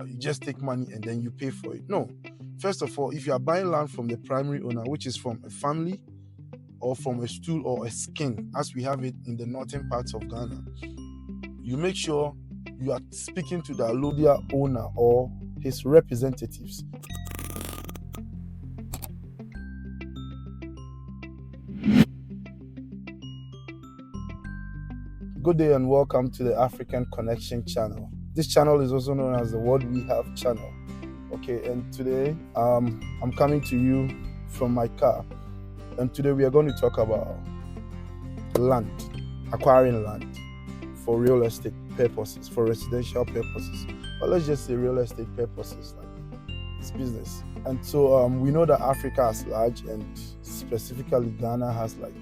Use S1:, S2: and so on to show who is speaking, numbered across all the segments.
S1: you just take money and then you pay for it. No. First of all, if you are buying land from the primary owner, which is from a family or from a stool or a skin, as we have it in the northern parts of Ghana, you make sure you are speaking to the allodial owner or his representatives. Good day and welcome to the African Connection channel. This channel is also known as the What We Have channel. Okay, and today I'm coming to you from my car, and today we are going to talk about land, acquiring land for real estate purposes, for residential purposes, or let's just say real estate purposes, like it's business. And so we know that Africa is large, and specifically Ghana has like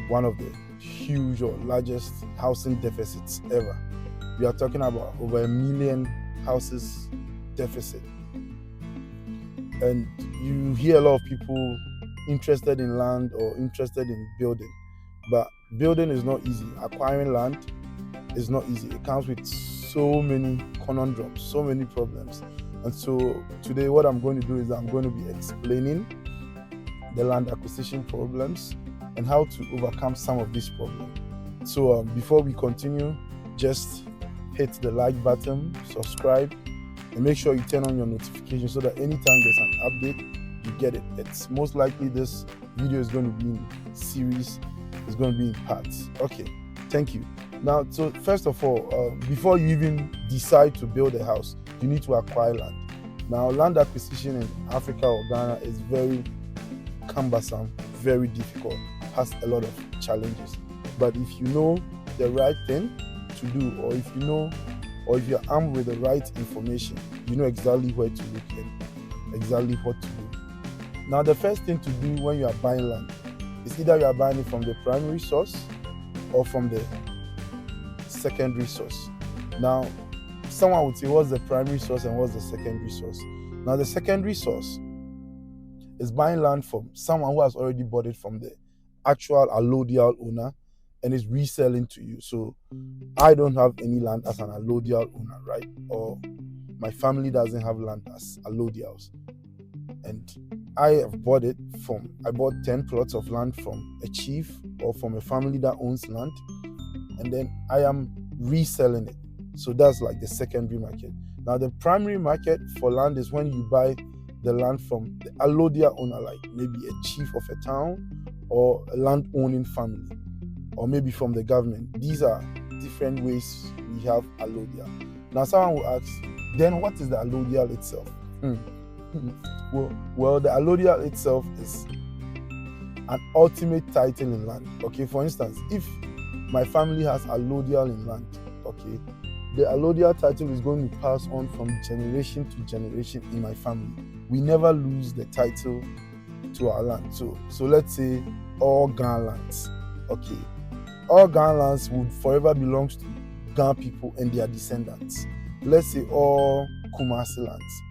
S1: one of the huge or largest housing deficits ever. We are talking about over 1 million houses deficit. And you hear a lot of people interested in land or interested in building, but building is not easy. Acquiring land is not easy. It comes with so many conundrums, so many problems. And so today what I'm going to do is I'm going to be explaining the land acquisition problems and how to overcome some of these problems. So before we continue, just hit the like button, subscribe, and make sure you turn on your notifications so that anytime there's an update, you get it. It's most likely this video is going to be in series, it's going to be in parts. Okay, thank you. Now, so first of all, before you even decide to build a house, you need to acquire land. Now, land acquisition in Africa or Ghana is very cumbersome, very difficult, has a lot of challenges. But if you know the right thing to do, or if you know, or if you're armed with the right information, you know exactly where to look and exactly what to do. Now, the first thing to do when you are buying land is either you are buying it from the primary source or from the secondary source. Now, someone would say, what's the primary source and what's the secondary source? Now, the secondary source is buying land from someone who has already bought it from the actual allodial owner and is reselling to you. So I don't have any land as an allodial owner, right? Or my family doesn't have land as allodials. And I bought 10 plots of land from a chief or from a family that owns land, and then I am reselling it. So that's like the secondary market. Now, the primary market for land is when you buy the land from the allodial owner, like maybe a chief of a town or a land-owning family, or maybe from the government. These are different ways we have allodial. Now, someone will ask, then what is the allodial itself? Well, the allodial itself is an ultimate title in land. Okay, for instance, if my family has allodial in land, okay, the allodial title is going to pass on from generation to generation in my family. We never lose the title to our land. So let's say all Ghana lands. Okay, all Ghana lands would forever belong to Ghana people and their descendants. Let's say all Kumasi lands.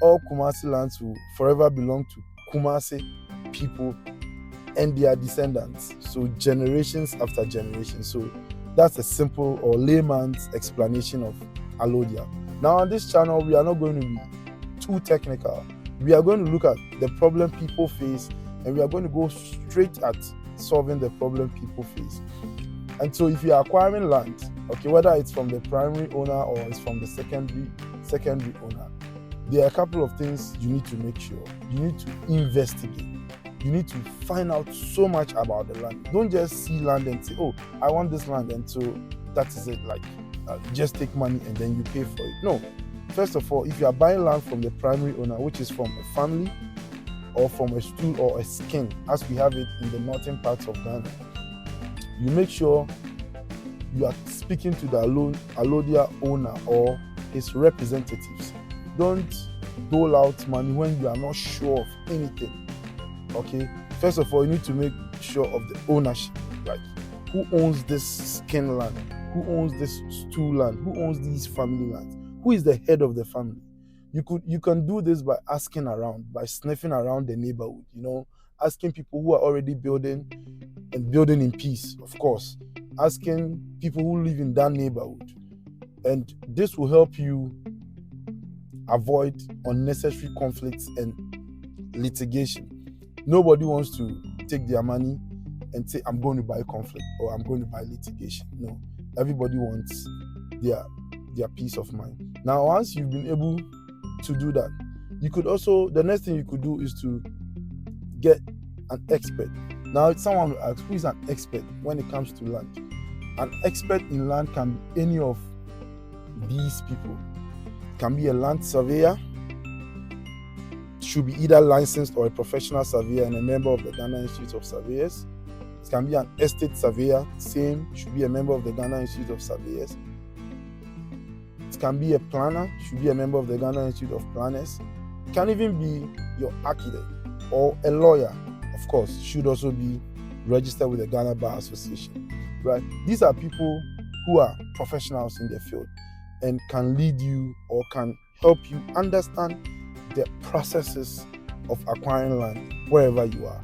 S1: All Kumasi lands will forever belong to Kumasi people and their descendants. So generations after generation. So that's a simple or layman's explanation of allodial. Now on this channel, we are not going to be too technical. We are going to look at the problem people face, and we are going to go straight at solving the problem people face. And so if you are acquiring land, okay, whether it's from the primary owner or it's from the secondary owner, there are a couple of things you need to make sure. You need to investigate. You need to find out so much about the land. Don't just see land and say, oh, I want this land, and so that is it. Like, just take money and then you pay for it. No. First of all, if you are buying land from the primary owner, which is from a family or from a stool or a skin, as we have it in the northern parts of Ghana, you make sure you are speaking to the allodial owner or his representatives. Don't dole out money when you are not sure of anything. Okay, first of all, you need to make sure of the ownership. Like, who owns this skin land? Who owns this stool land? Who owns these family lands? Who is the head of the family? You can do this by asking around, by sniffing around the neighborhood, asking people who are already building and building in peace, of course, asking people who live in that neighborhood. And this will help you avoid unnecessary conflicts and litigation. Nobody wants to take their money and say, I'm going to buy conflict or I'm going to buy litigation. No, everybody wants their peace of mind. Now, once you've been able to do that, you could also, the next thing you could do is to get an expert. Now, someone will ask, who is an expert when it comes to land? An expert in land can be any of these people. It can be a land surveyor, should be either licensed or a professional surveyor and a member of the Ghana Institute of Surveyors. It can be an estate surveyor, same, should be a member of the Ghana Institute of Surveyors. It can be a planner, should be a member of the Ghana Institute of Planners. It can even be your architect or a lawyer, of course, should also be registered with the Ghana Bar Association, right? These are people who are professionals in their field and can lead you or can help you understand the processes of acquiring land wherever you are.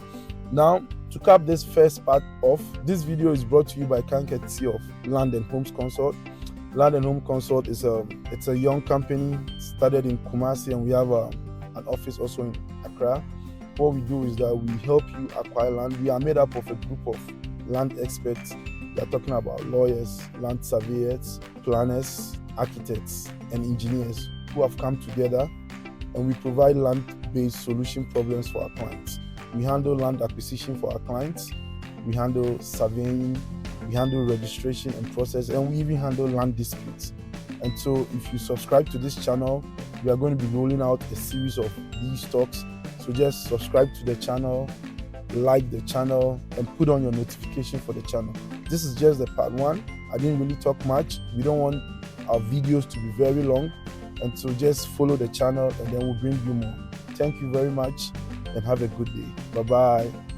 S1: Now, to cap this first part off, this video is brought to you by courtesy of Land and Homes Consult. Land and Home Consult is it's a young company started in Kumasi, and we have an office also in Accra. What we do is that we help you acquire land. We are made up of a group of land experts. We are talking about lawyers, land surveyors, planners, architects, and engineers who have come together, and we provide land-based solution problems for our clients. We handle land acquisition for our clients. We handle surveying. We handle registration and process, and we even handle land disputes. And so if you subscribe to this channel, we are going to be rolling out a series of these talks. So just subscribe to the channel, like the channel, and put on your notification for the channel. This is just the part one. I didn't really talk much. We don't want our videos to be very long. And so just follow the channel, and then we'll bring you more. Thank you very much, and have a good day. Bye-bye.